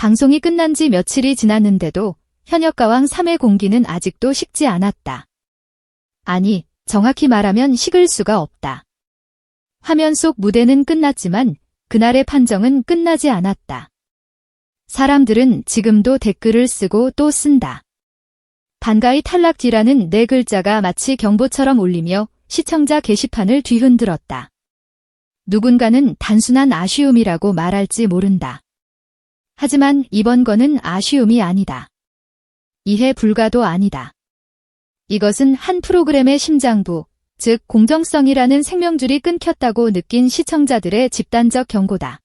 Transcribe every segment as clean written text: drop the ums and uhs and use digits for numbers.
방송이 끝난 지 며칠이 지났는데도 현역가왕 3회 공기는 아직도 식지 않았다. 아니, 정확히 말하면 식을 수가 없다. 화면 속 무대는 끝났지만 그날의 판정은 끝나지 않았다. 사람들은 지금도 댓글을 쓰고 또 쓴다. 반가이 탈락지라는 4글자가 마치 경보처럼 울리며 시청자 게시판을 뒤흔들었다. 누군가는 단순한 아쉬움이라고 말할지 모른다. 하지만 이번 거는 아쉬움이 아니다. 이해 불가도 아니다. 이것은 한 프로그램의 심장부, 즉 공정성이라는 생명줄이 끊겼다고 느낀 시청자들의 집단적 경고다.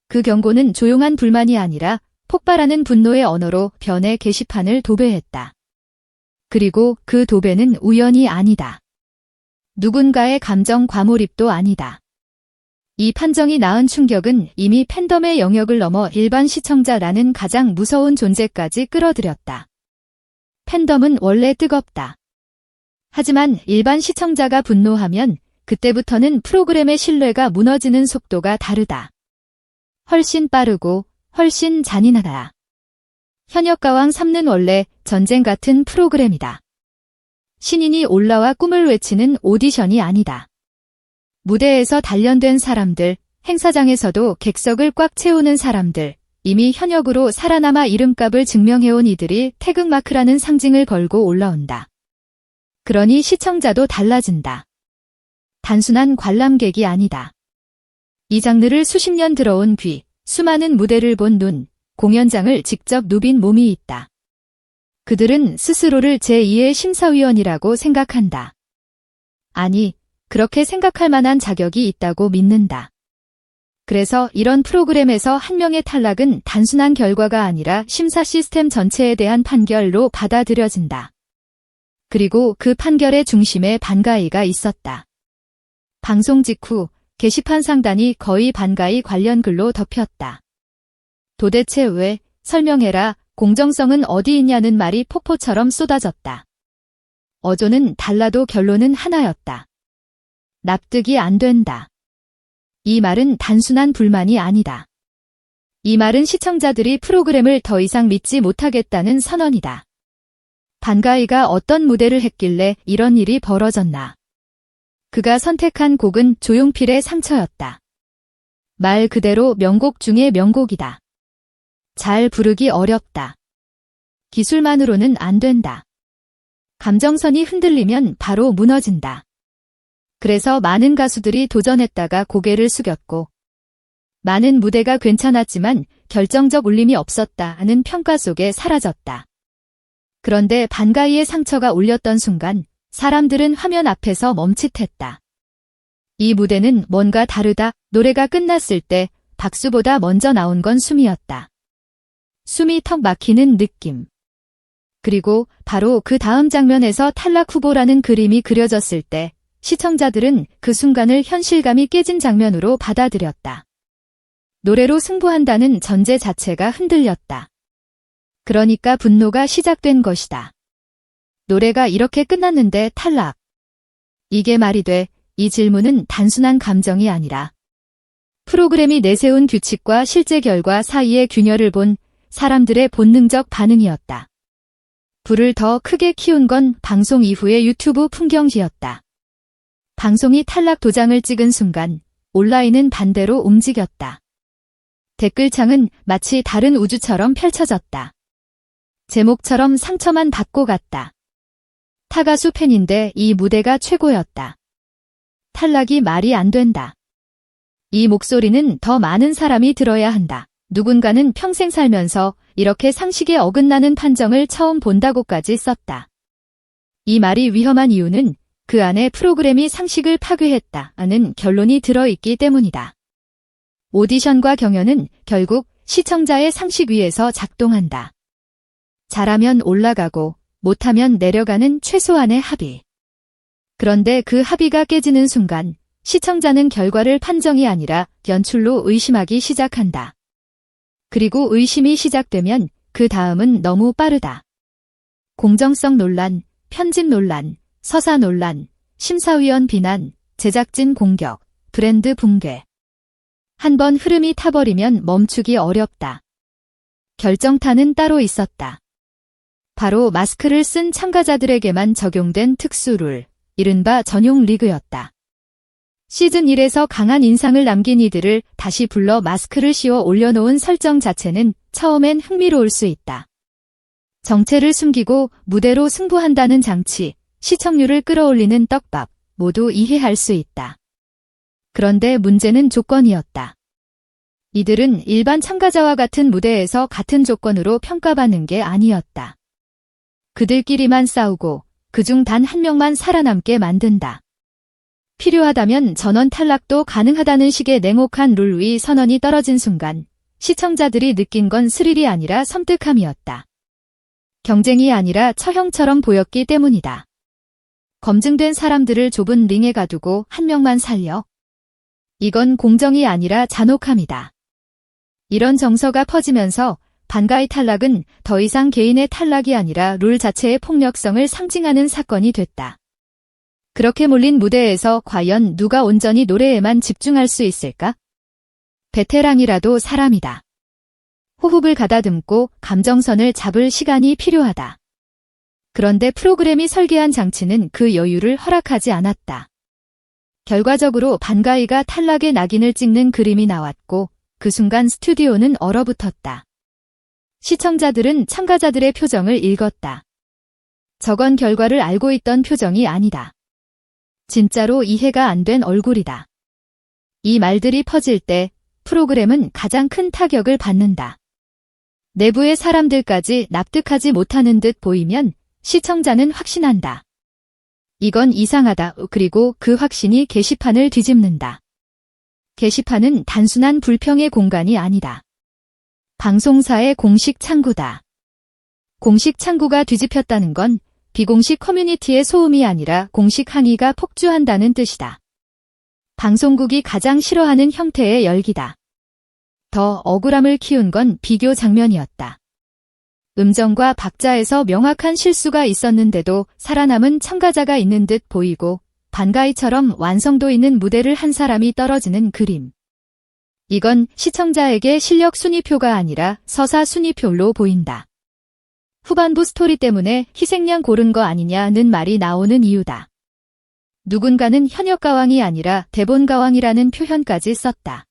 그 경고는 조용한 불만이 아니라 폭발하는 분노의 언어로 변의 게시판을 도배했다. 그리고 그 도배는 우연이 아니다. 누군가의 감정 과몰입도 아니다. 이 판정이 낳은 충격은 이미 팬덤의 영역을 넘어 일반 시청자라는 가장 무서운 존재까지 끌어들였다. 팬덤은 원래 뜨겁다. 하지만 일반 시청자가 분노하면 그때부터는 프로그램의 신뢰가 무너지는 속도가 다르다. 훨씬 빠르고 훨씬 잔인하다. 현역가왕 3는 원래 전쟁 같은 프로그램이다. 신인이 올라와 꿈을 외치는 오디션이 아니다. 무대에서 단련된 사람들, 행사장에서도 객석을 꽉 채우는 사람들, 이미 현역으로 살아남아 이름값을 증명해온 이들이 태극마크라는 상징을 걸고 올라온다. 그러니 시청자도 달라진다. 단순한 관람객이 아니다. 이 장르를 수십 년 들어온 귀, 수많은 무대를 본 눈, 공연장을 직접 누빈 몸이 있다. 그들은 스스로를 제2의 심사위원이라고 생각한다. 아니, 그렇게 생각할 만한 자격이 있다고 믿는다. 그래서 이런 프로그램에서 한 명의 탈락은 단순한 결과가 아니라 심사 시스템 전체에 대한 판결로 받아들여진다. 그리고 그 판결의 중심에 반가이가 있었다. 방송 직후 게시판 상단이 거의 반가이 관련 글로 덮였다. 도대체 왜, 설명해라, 공정성은 어디 있냐는 말이 폭포처럼 쏟아졌다. 어조는 달라도 결론은 하나였다. 납득이 안 된다. 이 말은 단순한 불만이 아니다. 이 말은 시청자들이 프로그램을 더 이상 믿지 못하겠다는 선언이다. 반가이가 어떤 무대를 했길래 이런 일이 벌어졌나. 그가 선택한 곡은 조용필의 상처였다. 말 그대로 명곡 중의 명곡이다. 잘 부르기 어렵다. 기술만으로는 안 된다. 감정선이 흔들리면 바로 무너진다. 그래서 많은 가수들이 도전했다가 고개를 숙였고 많은 무대가 괜찮았지만 결정적 울림이 없었다는 평가 속에 사라졌다. 그런데 반가이의 상처가 울렸던 순간 사람들은 화면 앞에서 멈칫했다. 이 무대는 뭔가 다르다. 노래가 끝났을 때 박수보다 먼저 나온 건 숨이었다. 숨이 턱 막히는 느낌. 그리고 바로 그 다음 장면에서 탈락 후보라는 그림이 그려졌을 때 시청자들은 그 순간을 현실감이 깨진 장면으로 받아들였다. 노래로 승부한다는 전제 자체가 흔들렸다. 그러니까 분노가 시작된 것이다. 노래가 이렇게 끝났는데 탈락. 이게 말이 돼? 이 질문은 단순한 감정이 아니라 프로그램이 내세운 규칙과 실제 결과 사이의 균열을 본 사람들의 본능적 반응이었다. 불을 더 크게 키운 건 방송 이후의 유튜브 풍경지였다. 방송이 탈락 도장을 찍은 순간 온라인은 반대로 움직였다. 댓글창은 마치 다른 우주처럼 펼쳐졌다. 제목처럼 상처만 받고 갔다. 타가수 팬인데 이 무대가 최고였다. 탈락이 말이 안 된다. 이 목소리는 더 많은 사람이 들어야 한다. 누군가는 평생 살면서 이렇게 상식에 어긋나는 판정을 처음 본다고까지 썼다. 이 말이 위험한 이유는 그 안에 프로그램이 상식을 파괴했다는 결론이 들어있기 때문이다. 오디션과 경연은 결국 시청자의 상식 위에서 작동한다. 잘하면 올라가고 못하면 내려가는 최소한의 합의. 그런데 그 합의가 깨지는 순간 시청자는 결과를 판정이 아니라 연출로 의심하기 시작한다. 그리고 의심이 시작되면 그 다음은 너무 빠르다. 공정성 논란, 편집 논란, 서사 논란, 심사위원 비난, 제작진 공격, 브랜드 붕괴. 한 번 흐름이 타버리면 멈추기 어렵다. 결정타는 따로 있었다. 바로 마스크를 쓴 참가자들에게만 적용된 특수 룰, 이른바 전용 리그였다. 시즌 1에서 강한 인상을 남긴 이들을 다시 불러 마스크를 씌워 올려놓은 설정 자체는 처음엔 흥미로울 수 있다. 정체를 숨기고 무대로 승부한다는 장치, 시청률을 끌어올리는 떡밥, 모두 이해할 수 있다. 그런데 문제는 조건이었다. 이들은 일반 참가자와 같은 무대에서 같은 조건으로 평가받는 게 아니었다. 그들끼리만 싸우고 그중 단 한 명만 살아남게 만든다. 필요하다면 전원 탈락도 가능하다는 식의 냉혹한 룰 위 선언이 떨어진 순간 시청자들이 느낀 건 스릴이 아니라 섬뜩함이었다. 경쟁이 아니라 처형처럼 보였기 때문이다. 검증된 사람들을 좁은 링에 가두고 한 명만 살려? 이건 공정이 아니라 잔혹함이다. 이런 정서가 퍼지면서 반가이 탈락은 더 이상 개인의 탈락이 아니라 룰 자체의 폭력성을 상징하는 사건이 됐다. 그렇게 몰린 무대에서 과연 누가 온전히 노래에만 집중할 수 있을까? 베테랑이라도 사람이다. 호흡을 가다듬고 감정선을 잡을 시간이 필요하다. 그런데 프로그램이 설계한 장치는 그 여유를 허락하지 않았다. 결과적으로 반가이가 탈락의 낙인을 찍는 그림이 나왔고 그 순간 스튜디오는 얼어붙었다. 시청자들은 참가자들의 표정을 읽었다. 저건 결과를 알고 있던 표정이 아니다. 진짜로 이해가 안 된 얼굴이다. 이 말들이 퍼질 때 프로그램은 가장 큰 타격을 받는다. 내부의 사람들까지 납득하지 못하는 듯 보이면 시청자는 확신한다. 이건 이상하다. 그리고 그 확신이 게시판을 뒤집는다. 게시판은 단순한 불평의 공간이 아니다. 방송사의 공식 창구다. 공식 창구가 뒤집혔다는 건 비공식 커뮤니티의 소음이 아니라 공식 항의가 폭주한다는 뜻이다. 방송국이 가장 싫어하는 형태의 열기다. 더 억울함을 키운 건 비교 장면이었다. 음정과 박자에서 명확한 실수가 있었는데도 살아남은 참가자가 있는 듯 보이고 반가이처럼 완성도 있는 무대를 한 사람이 떨어지는 그림. 이건 시청자에게 실력 순위표가 아니라 서사 순위표로 보인다. 후반부 스토리 때문에 희생양 고른 거 아니냐는 말이 나오는 이유다. 누군가는 현역가왕이 아니라 대본가왕이라는 표현까지 썼다.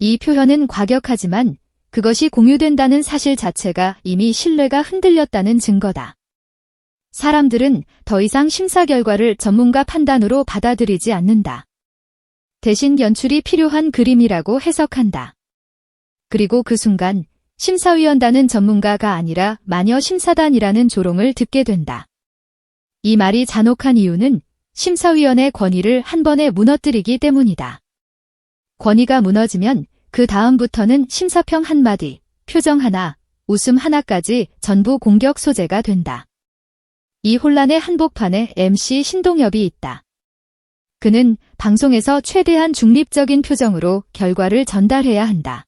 이 표현은 과격하지만 그것이 공유된다는 사실 자체가 이미 신뢰가 흔들렸다는 증거다. 사람들은 더 이상 심사 결과를 전문가 판단으로 받아들이지 않는다. 대신 연출이 필요한 그림이라고 해석한다. 그리고 그 순간 심사위원단은 전문가가 아니라 마녀 심사단이라는 조롱을 듣게 된다. 이 말이 잔혹한 이유는 심사위원의 권위를 한 번에 무너뜨리기 때문이다. 권위가 무너지면 그 다음부터는 심사평 한마디, 표정 하나, 웃음 하나까지 전부 공격 소재가 된다. 이 혼란의 한복판에 MC 신동엽이 있다. 그는 방송에서 최대한 중립적인 표정으로 결과를 전달해야 한다.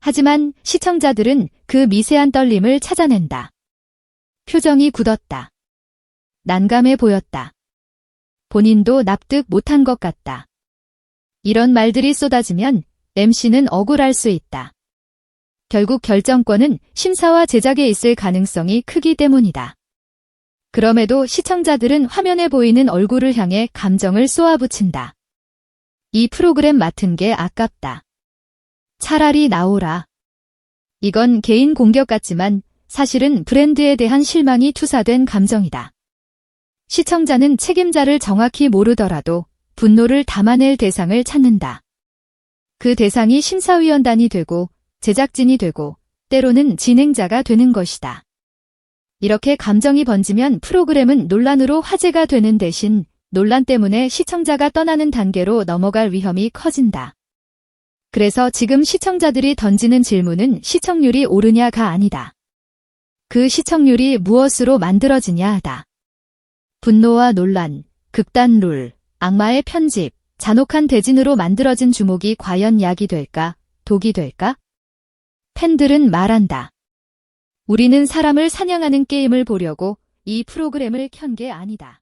하지만 시청자들은 그 미세한 떨림을 찾아낸다. 표정이 굳었다. 난감해 보였다. 본인도 납득 못한 것 같다. 이런 말들이 쏟아지면 MC는 억울할 수 있다. 결국 결정권은 심사와 제작에 있을 가능성이 크기 때문이다. 그럼에도 시청자들은 화면에 보이는 얼굴을 향해 감정을 쏘아붙인다. 이 프로그램 맡은 게 아깝다. 차라리 나오라. 이건 개인 공격 같지만 사실은 브랜드에 대한 실망이 투사된 감정이다. 시청자는 책임자를 정확히 모르더라도 분노를 담아낼 대상을 찾는다. 그 대상이 심사위원단이 되고 제작진이 되고 때로는 진행자가 되는 것이다. 이렇게 감정이 번지면 프로그램은 논란으로 화제가 되는 대신 논란 때문에 시청자가 떠나는 단계로 넘어갈 위험이 커진다. 그래서 지금 시청자들이 던지는 질문은 시청률이 오르냐가 아니다. 그 시청률이 무엇으로 만들어지냐 하다. 분노와 논란, 극단 룰, 악마의 편집, 잔혹한 대진으로 만들어진 주목이 과연 약이 될까, 독이 될까? 팬들은 말한다. 우리는 사람을 사냥하는 게임을 보려고 이 프로그램을 켠 게 아니다.